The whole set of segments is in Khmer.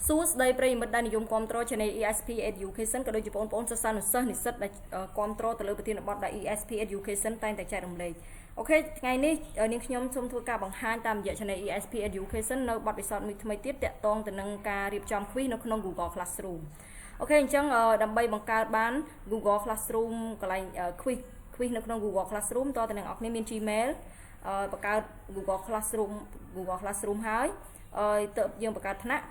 សួស្តីប្រិយមិត្តដែលនិយមគាំទ្រ Channel ESP Education ក៏ដូចជាបងប្អូនសិស្សានុសិស្សនិស្សិតដែលគាំទ្រទៅលើប្រធានបទដែល ESP Education តែងតែចែករំលែកអូខេថ្ងៃនេះនាងខ្ញុំសូមធ្វើការបង្ហាញតាមរយៈ Channel ESP Education នៅបទពិសោធន៍មួយថ្មីទៀតទាក់ទងទៅនឹងការរៀបចំ quiz នៅក្នុង Google Classroom អូខេអញ្ចឹងដើម្បីបង្កើតបាន Google Classroom កន្លែង quiz នៅក្នុង Google Classroom តើតើអ្នកនរគ្នាមាន Gmail បង្កើត Google Classroom ហើយទៅយើងបង្កើតថ្នាក់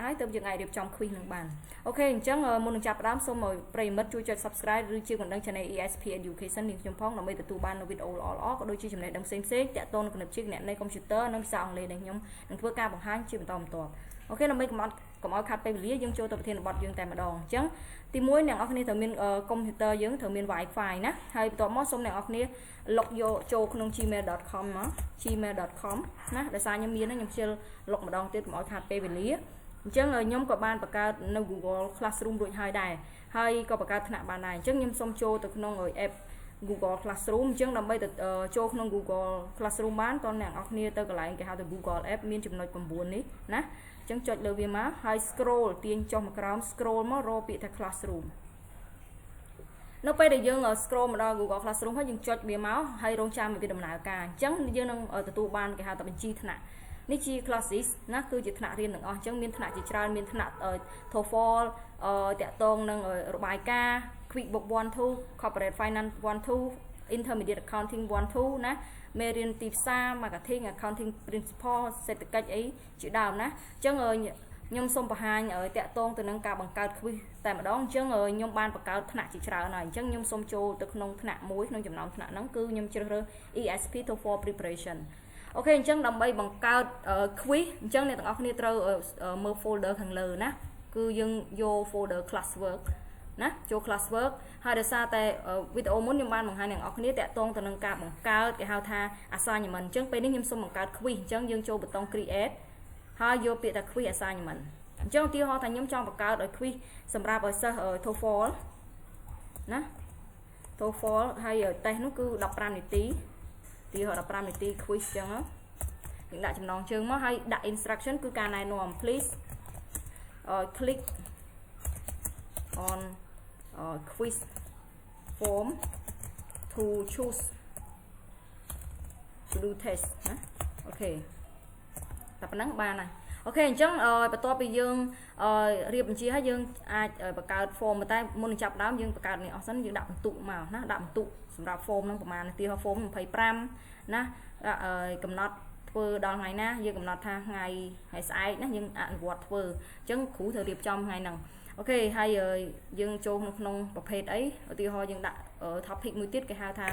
ហើយទៅយើងអាចរៀបចំ quiz នឹងបានអូខេអញ្ចឹងមុននឹងចាប់ផ្ដើមសូមឲ្យប្រិយមិត្តជួយចុច Subscribe ឬជាកណ្ដឹង Channel ESP Education នេះខ្ញុំផងដើម្បីទទួលបាននូវវីដេអូល្អៗក៏ដូចជាចំណេះដឹងផ្សេងៗទាក់ទងនឹងគណិតវិទ្យាអ្នកនៃ Computer និងភាសាអង់គ្លេសដែលខ្ញុំនឹងធ្វើការបង្ហាញជាបន្តបន្ទាប់អូខេដើម្បីកុំឲ្យខាត់ពេលវេលាយើងចូលទៅប្រធានបទយើងតែម្ដងអញ្ចឹងទី1អ្នកនរគ្នាត្រូវមានកុំព្យូទ័រយើងត្រូវមាន Wi-Fi ណាហើយបន្ទាប់មកសូមអ្នកនរគ្នា log យកចូលក្នុង gmail.com មក gmail.com ណាដោយសារខ្ញុំមានខ្ញុំជិល log ម្ដងទៀតកុំឲ្យខាត់ពេលវេលាអញ្ចឹងខ្ញុំក៏បានបង្កើតនៅ Google Classroom រួចហើយដែរហើយក៏បង្កើតថ្នាក់បានដែរអញ្ចឹងខ្ញុំសូមចូលទៅក្នុង app Google Classroom អញ្ចឹងដើម្បីទៅចូលក្នុង Google Classroom បានតើអ្នកនរគ្នាទៅកន្លែងគេហៅទៅ Google App មានចំណុច9នេះណាអញ្ចឹងចុចលើវាមកហើយ scroll ទាញចុះមកក្រោម scroll មករកពាក្យថា Classroom នៅពេលដែលយើង scroll មកដល់ Google Classroom ហើយយើងចុចវាមកហើយរងចាំវាដំណើរការអញ្ចឹងយើងនឹងទទួលបានគេហៅថាបញ្ជីថ្នាក់នេះជា classes ណាគឺជាថ្នាក់រៀនទាំងអស់អញ្ចឹងមានថ្នាក់ជាច្រើនមានថ្នាក់ TOEFL តាក់ទងនឹងរបាយការណ៍ QuickBook 1 2 Corporate Finance 1 2 Intermediate Accounting 1 2ណាមេរៀនទីផ្សារ Marketing Accounting Principle សេដ្ឋកិច្ចអីជាដើមណាអញ្ចឹងខ្ញុំសូមបង្ហាញតាក់ទងទៅនឹងការបង្កើត quiz តែម្ដងអញ្ចឹងខ្ញុំបានបង្កើតថ្នាក់ជាច្រើនហើយអញ្ចឹងខ្ញុំសូមចូលទៅក្នុងថ្នាក់មួយក្នុងចំណោមថ្នាក់ហ្នឹងគឺខ្ញុំជ្រើសរើស ESP TOEFL Preparation អូខេអញ្ចឹងដើម្បីបង្កើត quiz អញ្ចឹងអ្នកទាំងអស់គ្នាត្រូវមើល folder ខាងលើណាគឺយើងយក folder classwork ណាចូល classwork ហើយដោយសារតែវីដេអូមុនខ្ញុំបានបង្ហាញអ្នកទាំងអស់គ្នាតាក់ទងទៅនឹងការបង្កើតគេហៅថា assignment អញ្ចឹងពេលនេះខ្ញុំសូមបង្កើត quiz អញ្ចឹងយើងចូលប៊ូតុង create ហើយយកពាក្យថា quiz assignment អញ្ចឹងឧទាហរណ៍ថាខ្ញុំចង់បង្កើតឲ្យ quiz សម្រាប់ឲ្យសិស្ស TOEFL ណា TOEFL ហើយតេស្តនោះគឺ15នាទីទី15នាទី quiz អញ្ចឹងយើងដាក់ចំណងជើងមកហើយដាក់ instruction គឺការណែនាំ please click on quiz form to choose to do test ណាអូខេតែប៉ុណ្ណឹងបានហើយអូខេអញ្ចឹងបន្ទាប់ពីយើងរៀបបញ្ជាហើយយើងអាចបង្កើត form តែមុននឹងចាប់ដើមយើងបង្កើតនេះអស់សិនយើងដាក់បន្ទុកមកណាដាក់បន្ទុកសម្រាប់ form ហ្នឹងប្រហែលនាទីហើយ form 25ណាកំណត់ធ្វើដល់ថ្ងៃណាយើងកំណត់ថាថ្ងៃស្អែកណាយើងអនុវត្តធ្វើអញ្ចឹងគ្រូត្រូវរៀបចំថ្ងៃហ្នឹងអូខេហើយយើងចូលក្នុងប្រភេទអីឧទាហរណ៍យើងដាក់ topic មួយទៀតគេហៅថា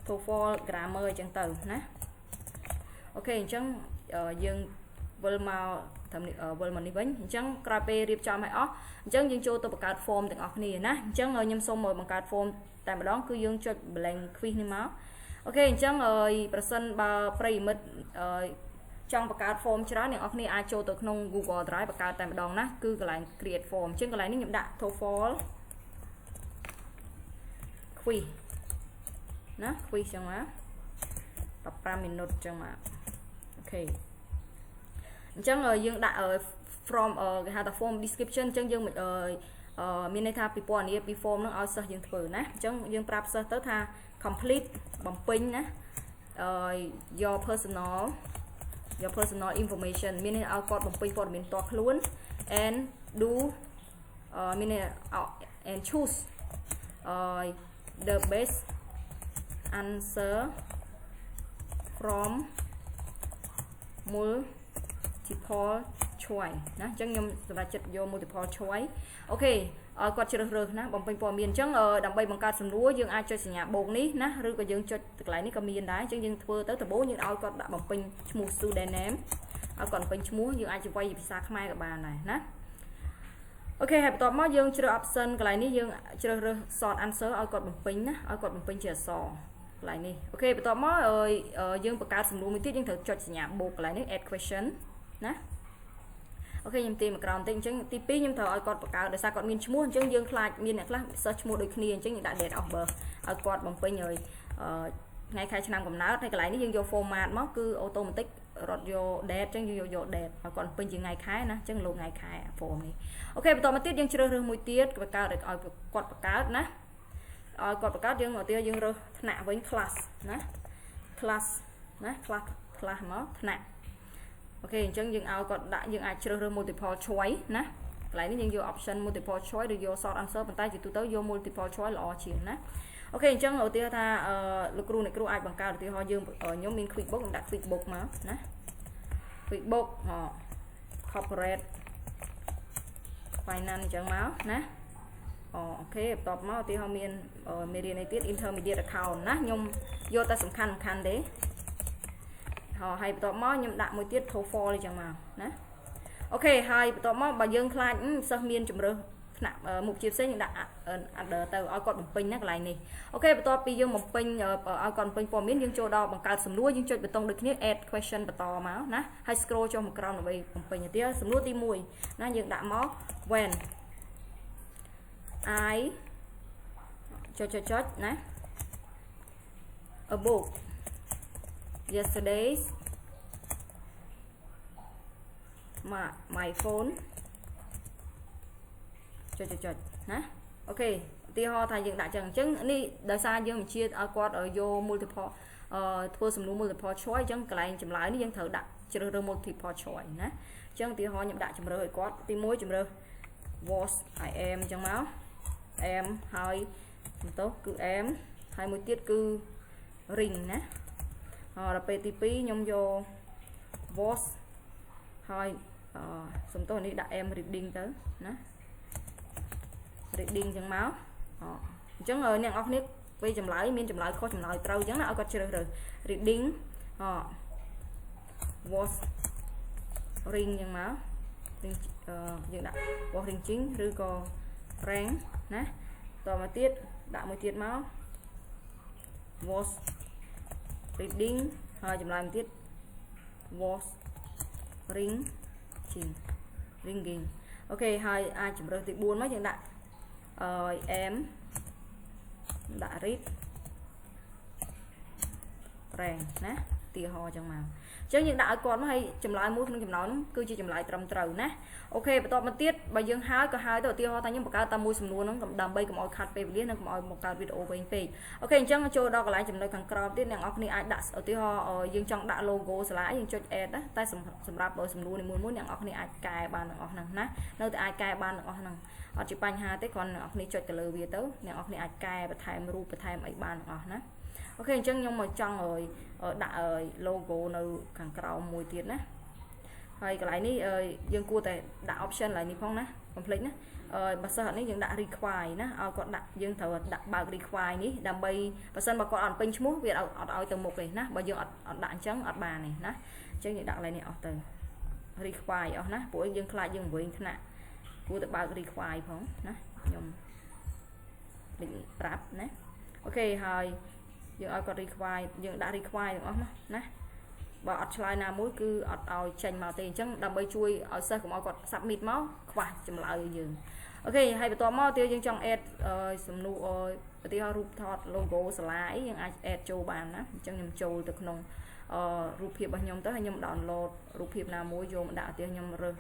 TOEFL grammar អញ្ចឹងទៅណាអូខេអញ្ចឹងយើងវិលមកនេះវិញអញ្ចឹងក្រោយពេលរៀបចំឲ្យអស់អញ្ចឹងយើងចូលទៅបង្កើត form ទាំងអស់គ្នាណាអញ្ចឹងខ្ញុំសូមមកបង្កើត form តែម្ដងគឺយើងចុច blank quiz នេះមកអូខេអញ្ចឹងប្រសិនបើប្រិយមិត្តចង់បង្កើត form ច្រើនអ្នកនរគ្នាអាចចូលទៅក្នុង Google Drive បង្កើតតែម្ដងណាគឺកន្លែង create form អញ្ចឹងកន្លែងនេះខ្ញុំដាក់ TOEFL quiz ណា quiz ចឹងមក15 មីនិតចឹងមកអូខេអញ្ចឹងយើងដាក់ from គេហៅថា form description អញ្ចឹងយើងមានន័យថាពីពណ៌នាពី form ហ្នឹងឲ្យសិស្សយើងធ្វើណាអញ្ចឹងយើងប្រាប់សិស្សទៅថា complete បំពេញណា your personal information មានន័យឲ្យគាត់បំពេញព័ត៌មានផ្ទាល់ខ្លួន and doមានន័យ and choose the best answer from multiple choice ណាអញ្ចឹងខ្ញុំសម្រាប់ចិត្តយក multiple choice អូខេឲ្យគាត់ជ្រើសរើសណាបំពេញព័ត៌មានអញ្ចឹងដើម្បីបង្កើតសំណួរយើងអាចចុចសញ្ញាបូកនេះណាឬក៏យើងចុចកន្លែងនេះក៏មានដែរអញ្ចឹងយើងធ្វើទៅដំបូងយើងឲ្យគាត់ដាក់បំពេញឈ្មោះ student name ឲ្យគាត់បំពេញឈ្មោះយើងអាចជាភាសាខ្មែរក៏បានដែរណាអូខេហើយបន្ទាប់មកយើងជ្រើស option កន្លែងនេះយើងជ្រើសរើស short answer ឲ្យគាត់បំពេញណាឲ្យគាត់បំពេញជាអក្សរកន្លែងនេះអូខេបន្ទាប់មកយើងបង្កើតសំណួរមួយទៀតយើងត្រូវចុចសញ្ញាបូកកន្លែងនេះ add question ណាអូខេខ្ញុំទាញមកក្រោមតិចអញ្ចឹងទី2ខ្ញុំត្រូវឲ្យគាត់បង្កើតដោយសារគាត់មានឈ្មោះអញ្ចឹងយើងខ្លាចមានអ្នកខ្លះសិស្សឈ្មោះដូចគ្នាអញ្ចឹងយើងដាក់ date of birth ឲ្យគាត់បំពេញថ្ងៃខែឆ្នាំកំណើតហើយកន្លែងនេះយើងយក format មកគឺ automatic រត់យក date ចឹងយើងយក date ឲ្យគាត់ពេញជាថ្ងៃខែណាចឹងលោកថ្ងៃខែ form នេះអូខេបន្តមកទៀតយើងជ្រើសរើសមួយទៀតបង្កើតឲ្យគាត់បង្កើតណាឲ្យគាត់បង្កើតយើងឧទាហរណ៍យើងរើសថ្នាក់វិញ class ណា class ណា class មកថ្នាក់អូខេអញ្ចឹងយើងឲ្យគាត់ដាក់យើងអាចជ្រើសរើស multiple choice ណាកន្លែងនេះយើងយក option multiple choice ឬយក short answer ប៉ុន្តែជាទូទៅយក multiple choice ល្អជាងណាអូខេអញ្ចឹងឧទាហរណ៍ថាលោកគ្រូអ្នកគ្រូអាចបង្កើតឧទាហរណ៍យើងខ្ញុំមាន quick book ខ្ញុំដាក់ quick book មកណា quick book corporate finance អញ្ចឹងមកណាអូខេបន្ទាប់មកឧទាហរណ៍មានមេរៀននេះទៀត intermediate account ណាខ្ញុំយកតែសំខាន់ទេហើយបន្ទាប់មកខ្ញុំដាក់មួយទៀត TOEFL អញ្ចឹងមកណាអូខេហើយបន្ទាប់មកបើយើងខ្លាចសិស្សមានជំរើសថ្នាក់មុខជាផ្សេងយើងដាក់ under ទៅឲ្យគាត់បំពេញណាកន្លែងនេះអូខេបន្ទាប់ពីយើងបំពេញឲ្យគាត់បំពេញព័ត៌មានយើងចូលដល់បង្កើតសំណួរយើងចុចប៊ូតុងដូចគ្នា add question បន្តមកណាហើយ scroll ចុះមកក្រោមដើម្បីបំពេញទៀតសំណួរទី1ណាយើងដាក់មក when I ចុចណា a book yesterday's my phone ចុចណាអូខេឧទាហរណ៍ថាយើងដាក់ចឹងអញ្ចឹងនេះដោយសារយើងបញ្ជាឲ្យគាត់យក multiple ធ្វើសំណួរ multiple choice អញ្ចឹងកន្លែងចម្លើយនេះយើងត្រូវដាក់ជ្រើសរើស multiple choice ណាអញ្ចឹងឧទាហរណ៍ខ្ញុំដាក់ជំរើសឲ្យគាត់ទី1ជំរើស was I am អញ្ចឹងមក am ហើយបន្ទោសគឺ am ហើយមួយទៀតគឺ ring ណាដល់ពេលទី2ខ្ញុំយក was ហើយសំទោសនេះដាក់ am reading ទៅណា reading អញ្ចឹងមកអញ្ចឹងអ្នកនរគ្នាពេលចម្លើយមានចម្លើយខុសចម្លើយត្រូវអញ្ចឹងណាឲ្យគាត់ជ្រើសរើស reading was ring អញ្ចឹងមកយើងដាក់ was ringing ឬក៏ rang ណាតមកទៀតដាក់មួយទៀតមក was reading ហើយចម្លើយមួយទៀត was ringing អូខេហើយអាចជំរើសទី4មកយើងដាក់am ដាក់ read rang ណាទីហោអញ្ចឹងមកអញ្ចឹងយើងដាក់ឲ្យគាត់មកហើយចម្លើយមួយក្នុងចំណោមគឺជាចម្លើយត្រឹមត្រូវណាអូខេបន្ទាប់មកទៀតបើយើងហើយក៏ហើយទៅឧទាហរណ៍ថាខ្ញុំបង្កើតតាមមួយសំណួរហ្នឹងដើម្បីកុំឲ្យខាត់ពេលវេលានិងកុំឲ្យបង្កើតវីដេអូវែងពេកអូខេអញ្ចឹងចូលដល់កន្លែងចំណុចខាងក្រោមទៀតអ្នកនរគ្នាអាចដាក់ឧទាហរណ៍យើងចង់ដាក់ logo សាលាយើងចុច add ណាតែសម្រាប់សំណួរនីមួយៗអ្នកនរគ្នាអាចកែបានទាំងអស់ហ្នឹងណានៅតែអាចកែបានទាំងអស់ហ្នឹងអត់ជាបញ្ហាទេគ្រាន់អ្នកនរគ្នាចុចទៅលើវាទៅអ្នកនរគ្នាអាចកែបន្ថែមរូបបន្ថែមអីបានទាំងអស់ណាអូខេអញ្ចឹងខ្ញុំមកចង់ដាក់ logo នៅខាងក្រោមមួយទៀតណាហើយកន្លែងនេះយើងគួរតែដាក់ option កន្លែងនេះផងណា complete ណាបើសិនអត់នេះយើងដាក់ require ណាឲ្យគាត់ដាក់យើងត្រូវដាក់បើក require នេះដើម្បីបើសិនបើគាត់អត់ពេញឈ្មោះវាអត់ឲ្យទៅមុខទេណាបើយើងអត់ដាក់អញ្ចឹងអត់បានទេណាអញ្ចឹងយើងដាក់កន្លែងនេះអស់ទៅ require អស់ណាព្រោះយើងខ្លាចយើងវិញថ្នាក់គួរតែបើក require ផងណាខ្ញុំលេខប្រាប់ណាអូខេហើយយើងឲ្យគាត់ require យើងដាក់ require ទាំងអស់ណាបើអត់ឆ្លើយណាមួយគឺអត់ឲ្យចេញមកទេអញ្ចឹងដើម្បីជួយឲ្យសិស្សកុំឲ្យគាត់ submit មកខ្វះចម្លើយយើងអូខេហើយបន្ទាប់មកទៀតយើងចង់ add សំណួរឧទាហរណ៍រូបថត logo សាលាអីយើងអាច add ចូលបានណាអញ្ចឹងខ្ញុំចូលទៅក្នុងរូបភាពរបស់ខ្ញុំទៅហើយខ្ញុំ download រូបភាពណាមួយយកមកដាក់ឧទាហរណ៍ខ្ញុំរើស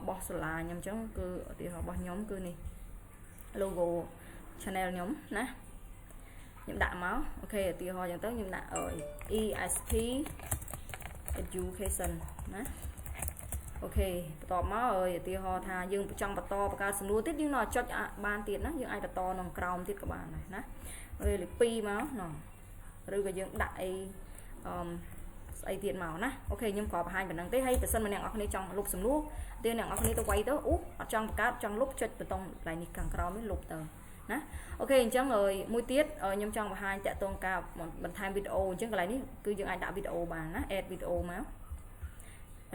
បោះសាលាខ្ញុំអញ្ចឹងគឺឧទាហរណ៍របស់ខ្ញុំគឺនេះ logo channel ខ្ញុំណាខ្ញុំដាក់មកអូខេឧទាហរណ៍អញ្ចឹងទៅខ្ញុំដាក់ ESP Education ណាអូខេបន្ទាប់មកឧទាហរណ៍ថាយើងចង់បន្តបង្កើតសំណួរទៀតយើងចុចបានទៀតណាយើងអាចបន្តក្នុងក្រោមទៀតក៏បានដែរណាលេខ2មកណឬក៏យើងដាក់អីស្អីទៀតមកណាអូខេខ្ញុំក៏បង្ហាញប៉ុណ្ណឹងទេហើយបើសិនមកអ្នកនរគ្នាចង់លុបសំណួរទៀតអ្នកនរគ្នាទៅវាយទៅអត់ចង់បង្កើតចង់លុបចុចប៊ូតុងកន្លែងនេះខាងក្រោមនេះលុបទៅណាអូខេអញ្ចឹងមួយទៀតខ្ញុំចង់បង្ហាញតាក់ទងការបន្ថែមវីដេអូអញ្ចឹងកន្លែងនេះគឺយើងអាចដាក់វីដេអូបានណា add វីដេអូមក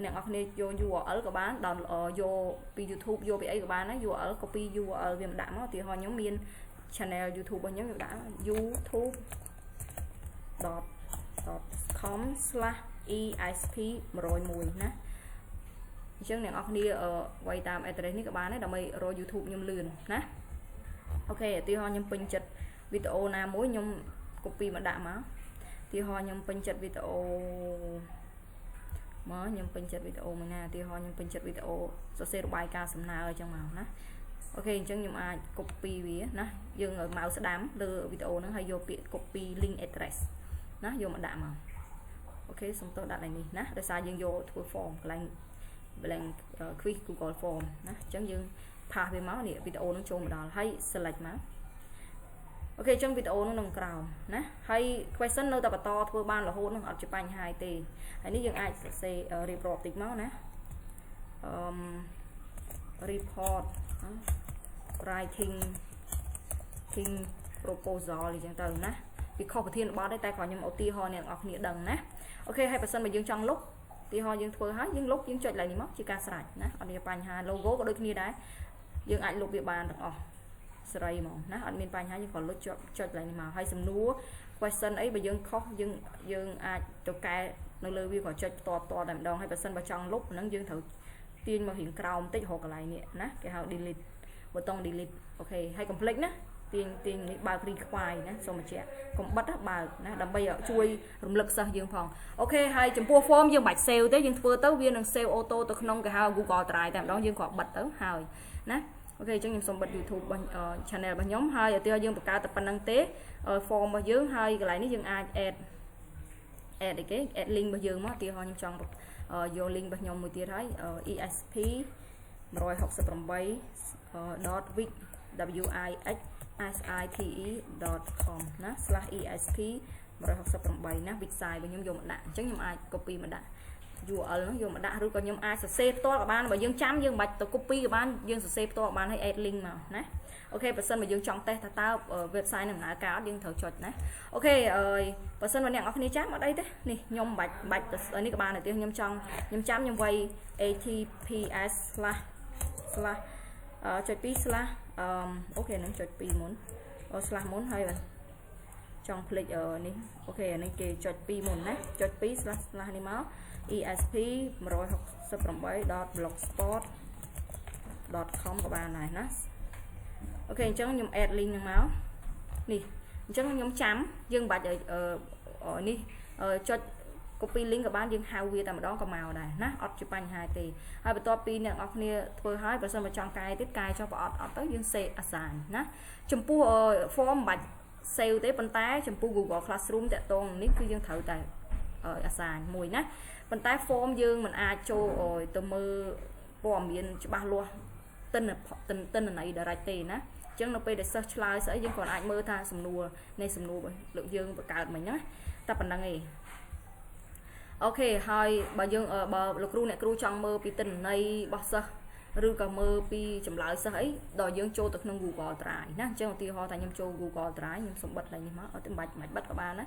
អ្នកនរគ្នាយក URL ក៏បានដល់យកពី YouTube យកពីអីក៏បានណា URL copy URL វាមកដាក់មកឧទាហរណ៍ខ្ញុំមាន channel YouTube របស់ខ្ញុំដាក់ youtube.com/esp101 ណាអញ្ចឹងអ្នកនរគ្នាវាយតាម address នេះក៏បានដែរដើម្បីរក YouTube ខ្ញុំលឿនណាអូខេឧទាហរណ៍ខ្ញុំពេញចិត្តវីដេអូណាមួយខ្ញុំ copy មកដាក់មកឧទាហរណ៍ខ្ញុំពេញចិត្តវីដេអូ mở nhưng pin chật video mà nè thì họ nhưng pin chật video số xe bài ca sầm nào ở trong màu nè ok chẳng nhưng ai copy vía nè dương ở màu sẽ đám đưa video nó hay vô bị copy link address nó vô mà đạm màu ok xong tôi đặt này nè để sao dương vô thua form blank quick Google form nè chẳng dương pha về máu nè video nó trông đó hay select máu ok trong video nó nâng cao nè hay question nơi tập to thua ban là hôn nó học chụp ảnh 2 tỷ hay nếu dương ai sẽ report tích máu nè report writing proposal thì chẳng từ nè vì không có thiên báo đấy tay khỏi nhưng mà ti ho này ngọc nghĩa đằng nè ok hay person mà dương trong lúc ti ho dương thua hết dương lúc dương chọn lại đi móc chỉ ca sạch nè ở đây bánh hai logo có đôi khi đấy dương ảnh lục địa bàn được sợi màu nè ở bên bánh hai nhưng còn lúc chọn lại màu hay sầm núa question ấy bây dương khóc dương ai cho cái nó lơ vi khỏi chọn to đầm đòn hay person vào trong lúc nó dương thử tiên mà hiện cào tích hoặc lại nè nè cái hào delete button delete ok hay complete nè tiền bài đi khoai nè xong mà trẻ còn bắt bài nè đâm bây giờ chui rung lực sao dương phòng ok hay chấm pua form dương bạch sale tới dương vừa tới viên đằng sale ô tô tới nông cái hào Google tải tạm đó dương còn bật tới hào nè ok cho nhìn xong bật YouTube channel bằng nhóm hai ở tiêu dương cao tập năng tế form mà dương hai cái lại nó dương ai add cái add link mà dương mà tiêu ho nhưng trong vô link bằng nhóm một tiêu thấy ESP rồi học tập làm bay dot wix wixsite.com nè /esp rồi học tập làm bài nè website bên nhóm dùng đạn chẳng nhóm ai copy mà đạn URL nó dùng mà đạn rồi còn nhóm ai sẽ save to các bạn và dương chấm dương bạch tôi copy các bạn dương sẽ save to các bạn hay add link mà nè ok person mà dương trong test tao website này ngã cáo dương thử chọn nè ok person mà nè ở phía chat ở đây thế nè nhóm bạch ở đây các bạn này tiêu nhóm trong nhóm chấm nhóm vay atps chọn pi ok nó chọn pi muốn muốn hay vậy trong click ở này ok này kì chọn pi muốn nè chọn pi này máu ESP rồi học sub làm bài .blogspot.com của bạn này nè ok chẳng nhóm add link máu nè chẳng nhóm chấm dương bạch ở ní cho copy link của bạn dương hao vi tầm đó có màu này nè ọt chụp ảnh 2 tỷ hai bật copy nè ngọc nia thôi hai và xong mà trong cái tiếp cài cho ọt tới dương xe assign nè chấm pu form bạch sale tới bên tay chấm pu Google Classroom tại tôn ní cứ dương thử tại assign mùi nè bên tay form dương mình ai cho rồi từ mưa form miền ba luôn tên này đã tiền á chẳng nó bây để search line sẽ dương còn ai mơ tha sầm nua này sầm nua lượng dương và cả mình nhá ta phần đăng nghề ok hai bà dương ở bà lục ru này ru trong mơ pi tình này bao giờ rư cả mơ pi chấm lại sẽ ấy đòi dương cho từ nông Google trái nè chẳng tiêu ho thành nhâm cho Google trái nhưng sống bật này nhưng mà ở tiếng bạch mạch bắt các bạn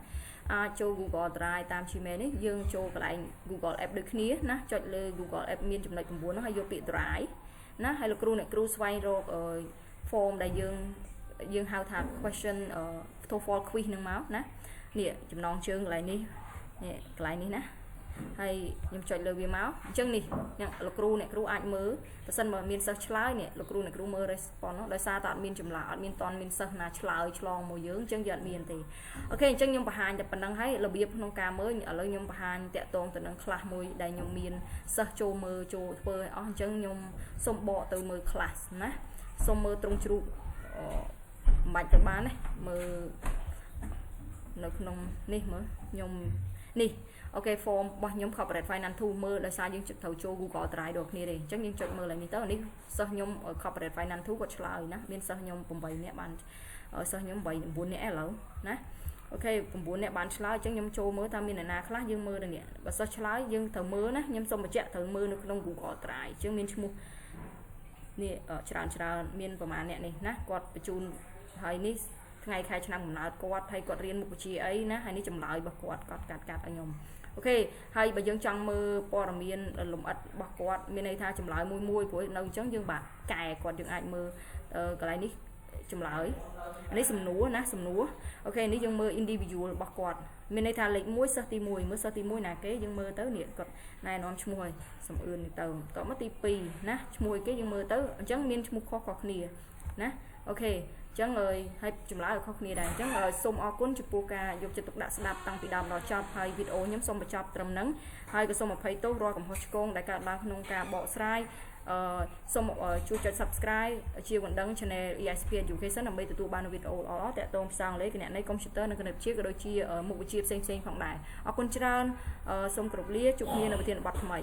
á cho Google Drive tam Gmail ấy dương cho cái lại Google App được kia nè chọn lên Google App miền chấm lại cùng muốn nó hay vô bị Drive nè hay là crew xoay rồi form đại dương how to question TOEFL quiz nâng máu nè nè chấm non chương lại ní nè lại ní nè hay nhưng chọn lời về máu chân nè nhận là crew anh mơ và sân mà miền search line nè là crew mơ response nó đời xa tạo miền chấm lại miền toàn miền search là line chlong mùi dưỡng chân giận miền thì ok chân nhưng bà hàng tập năng hay là biết nông ca mới ở lời nhưng bà hàng tẹt tôn từ năng class mùi đại nhung miền search cho mơ cho phơi ở chân nhung xông bọ từ mơ class nè xông mơ trong trụ mạch từ bán này mơ nó nông nè mơ nhung nè ok form bao nhóm corporate finance thu mơ là sao những trực thầu cho Google tải được nè đây chắc những chuyện mơ là như tới này sao nhóm ở corporate finance thu có lại nè bên sao nhóm cùng bảy nè bạn ở sao nhóm 7 4 nè lẩu nè ok cùng 4 nè bạn lại chắc nhóm cho mơ ta miền là khác dương mơ đây nè và sao lại dương thầu mơ nè nhóm xong mà chạy thầu mơ nó không Google tải chứ miền mua nè ở tràn miềnประมาณ nè nè quạt chun hay ní ngày khai năm nào quạt hay quạt riêng một chi ấy nè hay ní chấm lại bạc quạt cắt ở nhom ok hay bây giờ trong mơ po miền lồng ắt bạc quạt miền này tha chấm lại môi của nông trắng dương bạc cài quạt dương ai mơ cái này ní chấm lại anh ấy sầm núa ok ní dương mơ individual bạc quạt miền này tha lệnh muối sa ti muối là cái dương mơ tới niệm quạt này non chung mùi sầm ươn tàu có mất ti pi nè mùi cái dương mơ tới trắng miền chung khó nè nè ok ចឹងហើយចម្លើយខុសគ្នាដែរអញ្ចឹងសូមអរគុណចំពោះការយកចិត្តទុកដាក់ស្ដាប់តាំងពីដើមដល់ចប់ហើយវីដេអូខ្ញុំសូមបញ្ចប់ត្រឹមហ្នឹងហើយក៏សូមអភ័យទោសរាល់កំហុសឆ្គងដែលកើតឡើងក្នុងការបកស្រាយសូមជួយចុច Subscribe ជាបណ្ដឹង Channel ESP Education ដើម្បីទទួលបានវីដេអូល្អៗតាក់ទងភាសាអង់គ្លេសគណនេយ្យកុំព្យូទ័រនិងគណិតវិទ្យាក៏ដូចជាមុខវិជ្ជាផ្សេងៗផងដែរអរគុណច្រើនសូមគោរពលាជួបគ្នានៅប្រធានបទថ្មី